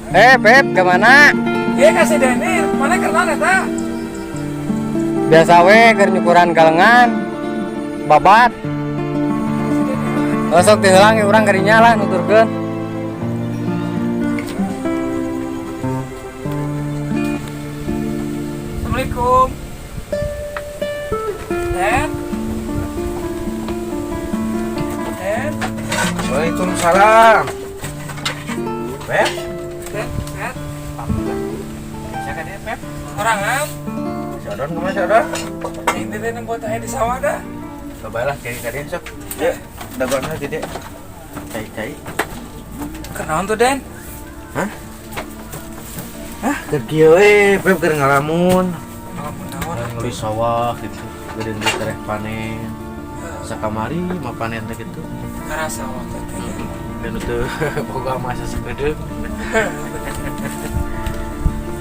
Beb, kemana? Iya kasih Denny, mana kerana eta? Biasa we keur nyukuran galengan, babat. Sok tihelang urang gerinya lah nuturkeun. Assalamualaikum. Den. Den. Waalaikumsalam. Pep? Den. Den. Siapa dia Pep? Orangan. Sodon kemana Sodon? Ini Den yang buat di sawah dah. Cobalah kiri kalian sok. Ya, dagangan gede. Cai. Kenaon tuh Den? Hah? Kerkieu Pep keur ngalamun. Naon? Ngeli sawah gitu. Geudeung di tereh panen. Sakamari mah panen teh gitu. Ngerasa waktu itu. Dan itu boga masa sepedeung.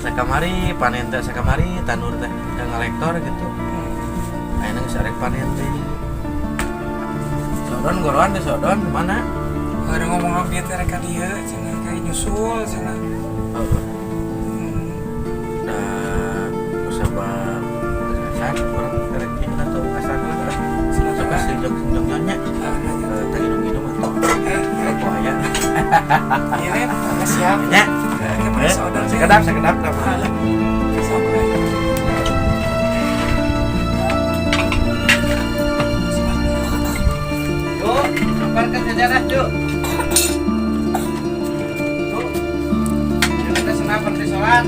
Sakamari panen teh sakamari tanur teh ngalektor gitu. Ayeuna geus arek panen teh. Sodon goroan teh Sodon mana? Ada ngomong bieu teh rek ka dieu cenah kayak nyusul cenah. Nah, usabah kesan orang kerek ini atau kesan lah. Coba senjong nyonya. Tadi minum atau kok aya. Iya Den, makasih ya. Nya. Gimana saudara? Sekedap dah. Yuk, sampaikan sejarah, Cuk. Cuk. Kita senapan di sholat.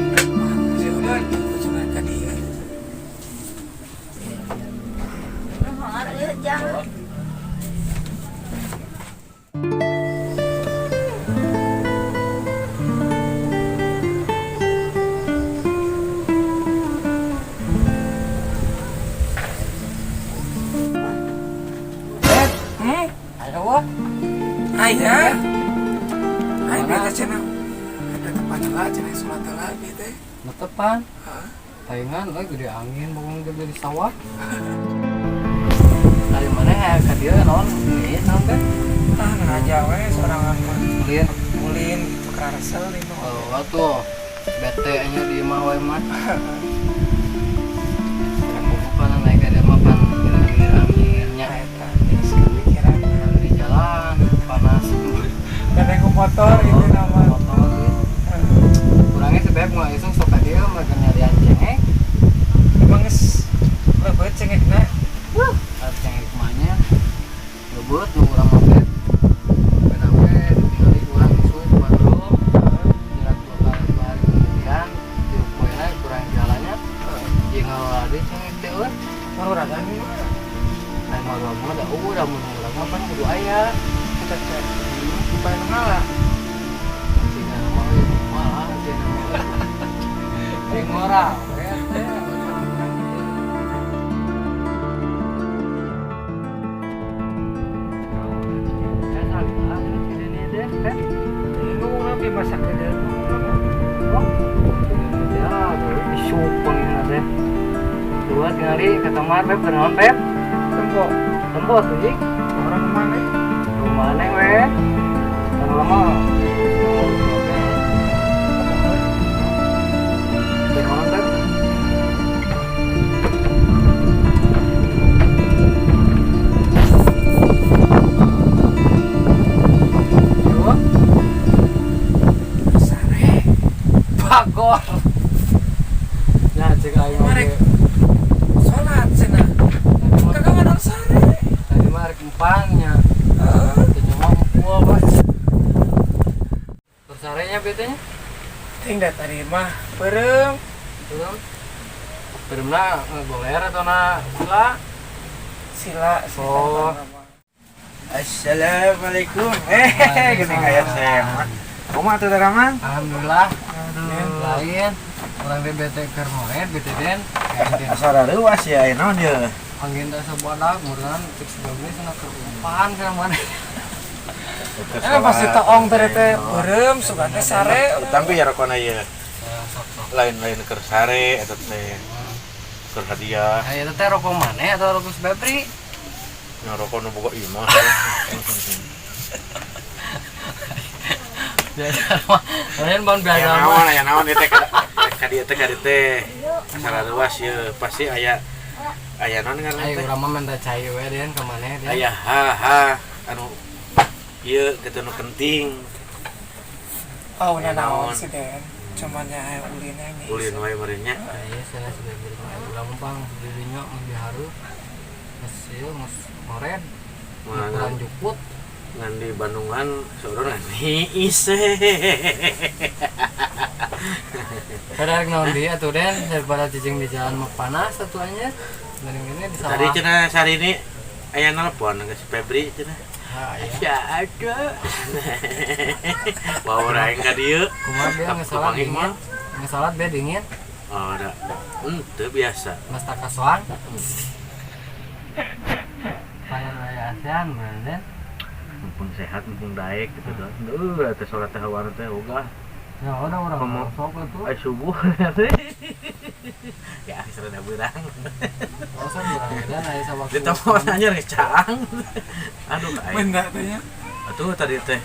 Ayah, beta cenah. Ada tempat lah cenah sholat lah beta. Netepan. Taingan we gede angin bangun gede di sawah. Dari mana ya ka dieu naon? Ieu naon teh? Ngaja we sorangan mah. Ulin. Ulin gitu karesel itu. Oh, atuh. Bete nya di imah we mah. Bukan naik ada mah pan gilir anginnya Eta geus kepikiran di jalan panas. kadang ku motor gitu nama. Motor gitu. Kurangnya sebab mau iseng sok ka dieu mah nyari anjing. Emang geus lebeut cengekna. Cengek kumanya ngebut nu urang mah beb benawe ditinggali urang isuy ku Bandung jelas 2 kali kemudian di poena kurang jalannya jeung ngaladi cengek teh euy Maruragan ini. lain mah mah da udah mun urang mah pan kudu aya Kita cek. Supaya ngalah. tinggal mah we malah jeung jeung moral we teh Lu nabi masak ke dalam. Dua tinggali ketemuan Beb, kenalan Beb. Tembok. Tembok tuh Jik. Orang mana? Rumah neng we. Kan lama. Kenalan Beb. Dua. Sare. Bagor. Ya cek aing Marek. Sholat cenah. Kagak ngadon sare. tadi mah rek empangnya. Heeh. Tanya mau empua Bos. Terus sarenya betenya? Ting tadi mah beureum. Belum. Berenang goler atau na sila? Sila. Oh. Assalamualaikum. Gini kayak semat. Kumaha tuh Ramang? Alhamdulillah. Lain. Orang di BT Kermoet, BT Den. Asara leuwas ya naon ye. Angin tak sebadak, mudah fix bagusnya sana kerumpahan sama mana. Pasti toong teh beureum sugan teh sare. Tapi ya rokona ye. Lain-lain keur sare eta teh. Keur hadiah. Nah, itu teh rokok mana atau rokok sebabri? Nya rokona boga ieu mah. Biasa mah. Lain ban biasa Aya mah. naon ieu teh ka dieu teh asal luas ieu pasti aya naon ngaranna Ayo teh. urang mah minta cai we den ka maneh den. Aya anu ieu kitu nu penting. Oh, nya Naon. naon sih Den. Cuman nya ulin ini. Ulin wae meureun nya. Iya sana sudah beli urang mah dirinya lebih haru. Geus ieu geus mored. Ukuran jukut. Ngan di Bandungan saudara niis. Kada naon dia atuh den daripada cicing di jalan mah panas atunya. Dari ini di sawah. Tadi cenah sari ini aya nelpon ke si Febri cenah. Ah, iya. Ya ada. Bawa orang ka dieu. Kumaha dia ngesalat dingin. Ngesalat be dingin. Oh, da. Henteu biasa. Mas tak kasuan. Payan raya ASEAN bener. Mumpung sehat, mumpung daek gitu doang. Teh salat teh hawana teh ogah. Ya udah orang Ngomong. sok itu. Ai subuh. Ya, serada beurang. Oh, saya bilang dan aya sawak. Ditelepon anjir ngecang. Aduh, ai. Benda teh nya. Atuh tadi teh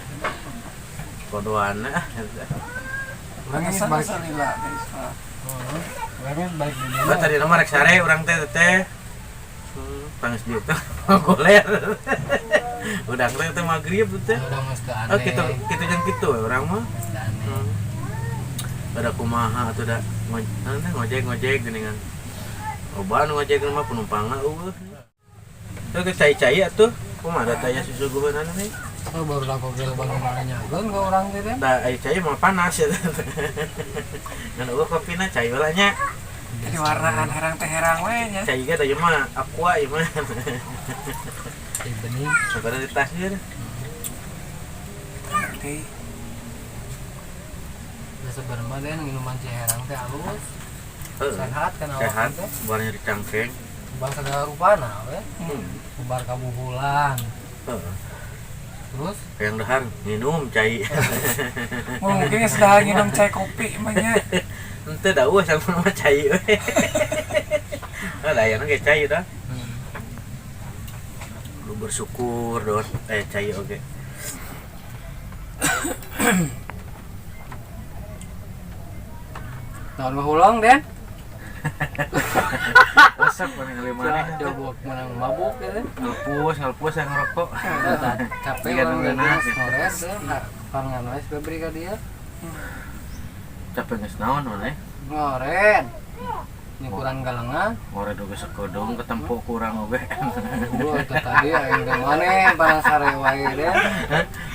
kodoana. Urang geus Kesan balik. salila teh salat. Urang geus balik di Ba tadi nama rek sare urang teh teh. Pangis dieu teh goler. Udah teh magrib teh. Udah geus teu aneh. Oh, kitu jeung kitu we urang mah. Geus teu aneh. Ada kumaha atuh da ngojek geuningan. Loba nu ngojek mah penumpangna eueuh. Teu geus cai-cai atuh. Kumaha da tanya susuguheunana nih? Oh, baru lah kok gel Bandung nyageun ka urang teh den. Da ai cai mah panas ya. Ngan eueuh kopina cai heula nya. Di warnaan herang teh herang we nya. Cai ge da ieu mah aqua ieu mah. Di bening. Sabar di tas ieu. Oke. Biasa beremah den minuman ciherang teh halus. Heeh. Sehat kan awak Sehat, teh. buarnya dicangkeng. Kubar segala rupana we. Kubar kabubulan. Heeh. Terus Yang dahar minum cai. Mungkin sudah nginum cai kopi mah nya. Henteu da eueuh sama mah cai we. Ada aya ge cai dah. Lu bersyukur don cai oge. tahun mahulong den. Resep paling limane. Coba menang mabuk ya den. Ngelpus yang ngerokok. Capek Iya, orang nungguin ngores nasi. ngores ya. Pangan we Febri ka dia. Capek geus naon maneh? Ngoren. Nyukuran galengan. Ngore oge sakodong ketempo kurang oge. Gua itu tadi aing teh maneh barang sare wae den.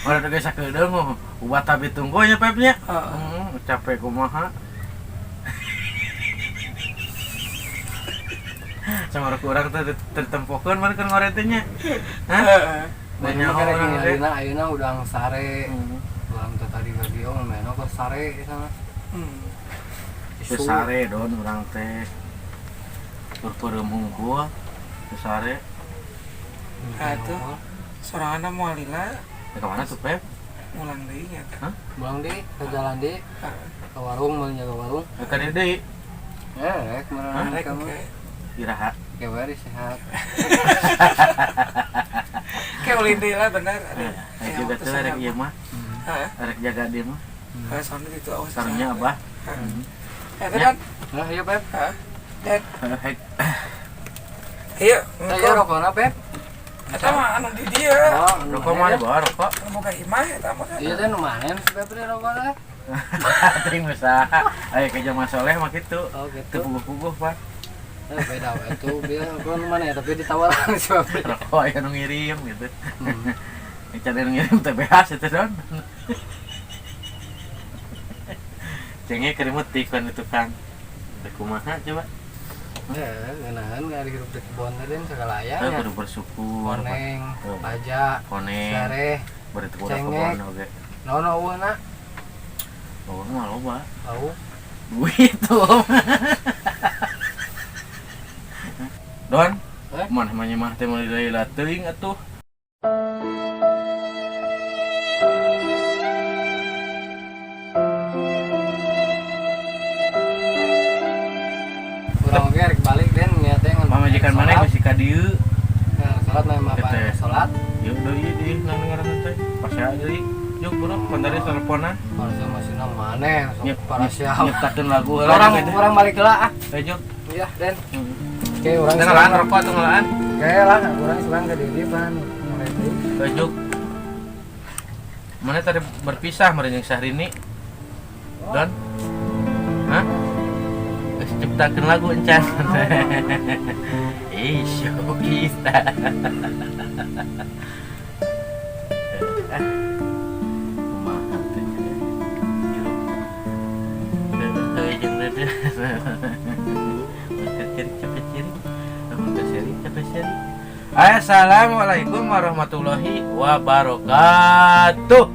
Ngore oge sakodong ubat tapi tunggu nya Pepnya. Heeh. Capek kumaha. Sama kurang teh tertempokeun mah keur ngore teh nya. Hah? Heeh. Banyak Nyaho orang urang teh. ayeuna udang sare. Ulang teh tadi ka dia meno ke sare di sana. Teu sare don urang teh. Tur peureum hungkul teu sare. Atuh. Sorangan moal lila Ka mana tuh Pep? ulang deui nya. Buang di ke jalan di ke warung mau jaga warung. Ka dieu deui. Rek mana Arek kamu? oke. Iraha. Kebari sehat. Kayak ulin deui lah bener. Ayo juga tuh arek ieu mah. Heeh. Arek jaga dia mah. Soalnya itu awas. Sarungnya Abah. Eta kan. Nah, iya Pep. Heeh. Dan Hek. ieu Saya rokokna Pep. eta mah anu di dieu. Oh, Rokok mah bawa rokok. Boga imah eta mah. Iya teh nu manen si Febri rokokna. Ting usaha. Aya ke Jamaah Soleh mah kitu. Oh Teu gitu. puguh-puguh, Pak. Beda we itu dia rokok mana ya tapi ditawarkan si Febri. Rokok aya nu ngirim gitu. Cari nu ngirim teh behas itu don. Cengnya kerimutik kan itu kan. Teh kumaha coba? Ya, ngeunaan ngari hirup di kebon teh den segala aya. Kudu bersyukur. Koneng, baja, Koneng. sare, Bari teu kudu cengek. kebon oge. naon eueuna? Oh, mah loba. Tahu. Duit tuh. Don, mana namanya mah teh mau dilila teuing atuh. Urang oge rek balik den niatnya ngan Pamajikan mana masih ka dieu. salat mah Teh. salat. Yeuh deui di nang ngaranna teh. Pasea deui. Yuk bro, pandari teleponan. Harusnya masih namanya Nyep- para siapa. Nyiptakeun lagu heula Orang juga, orang balik lah ah. Juk. Iya, Den. Oke, orang Teu ngalaan rokok atau ngalaan? Oke lah, orang sekarang ke diri pan. Mulai deui. Juk. Mana tadi berpisah meureun jeung Syahrini? Don? Hah? Geus ciptakeun lagu encan. Isyo kita. Kumaha teh? Heuh jeung dede. Assalamualaikum warahmatullahi wabarakatuh.